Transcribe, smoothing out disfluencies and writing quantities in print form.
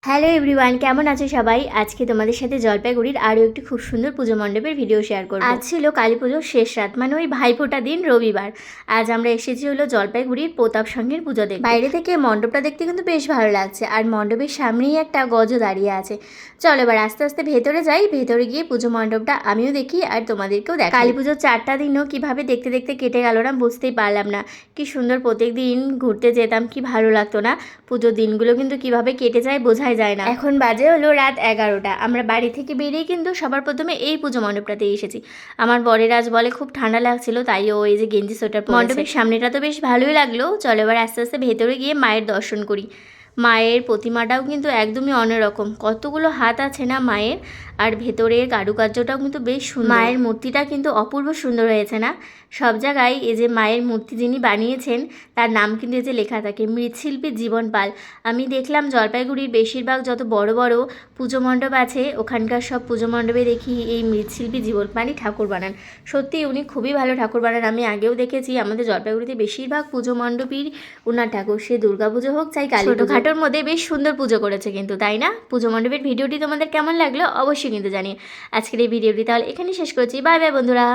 Hello everyone, কেমন আছো সবাই? আজকে তোমাদের সাথে জলপাইগুড়ির আরও একটি খুব সুন্দর পুজো মণ্ডপের ভিডিও শেয়ার করব। আজ ছিল কালী পুজোর শেষ রাত, মানে ওই ভাইফোঁটা দিন রবিবার। আজ আমরা এসেছি হলো জলপাইগুড়ির প্রতাপ সঙ্গের পুজো দেখতে। বাইরে থেকে মণ্ডপটা দেখতে কিন্তু বেশ ভালো লাগছে, আর মণ্ডপের সামনেই একটা গজ দাঁড়িয়ে আছে। চলো এবার আস্তে আস্তে ভেতরে যাই, ভেতরে গিয়ে পুজো মণ্ডপটা আমিও দেখি আর তোমাদেরকেও দেখাই। কালী পুজোর 4টা দিনও কীভাবে দেখতে দেখতে কেটে গেল না বুঝতেই পারলাম না। কি সুন্দর প্রত্যেক দিন ঘুরতে যেতাম, কি ভালো লাগতো না। পুজোর দিনগুলো কিন্তু কিভাবে কেটে যায় বোঝাই যায় না। এখন বাজে হলো রাত 11টা। আমরা বাড়ি থেকে বেরিয়ে কিন্তু সবার প্রথমে এই পুজো মণ্ডপটাতে এসেছি। আমার বরের আজ বলে খুব ঠান্ডা লাগছিল, তাই ও এই যে গেঞ্জি সোয়েটার পরেছে। মণ্ডপের সামনেটা তো বেশ ভালোই লাগলো। চলো এবার আস্তে আস্তে ভেতরে গিয়ে মায়ের দর্শন করি। মায়ের প্রতিমাটাও কিন্তু একদমই অন্যরকম, কতগুলো হাত আছে না মায়ের, আর ভেতরের কারুকার্যটাও কিন্তু বেশ সুন্দর। মায়ের মূর্তিটা কিন্তু অপূর্ব সুন্দর হয়েছে না? সব জায়গায় এই যে মায়ের মূর্তি যিনি বানিয়েছেন তার নাম কিন্তু এই যে লেখা থাকে মৃৎশিল্পী জীবন পাল। আমি দেখলাম জলপাইগুড়ির বেশিরভাগ যত বড় বড় পুজো মণ্ডপ আছে ওখানকার সব পুজো মণ্ডপে দেখি এই মৃৎশিল্পী জীবন পালই ঠাকুর বানান। সত্যি উনি খুবই ভালো ঠাকুর বানান। আমি আগেও দেখেছি আমাদের জলপাইগুড়িতে বেশিরভাগ পুজো মণ্ডপই ওনার ঠাকুর, সে দুর্গা পুজো হোক চাই কালী পুজো। ছোটোখাটোর মধ্যে বেশ সুন্দর পুজো করেছে কিন্তু, তাই না? পুজো মণ্ডপের ভিডিওটি তোমাদের কেমন লাগলো অবশ্যই কিন্তু জানিয়ে। আজকের এই ভিডিওটি তাহলে এখানেই শেষ করছি। বাই বাই বন্ধুরা।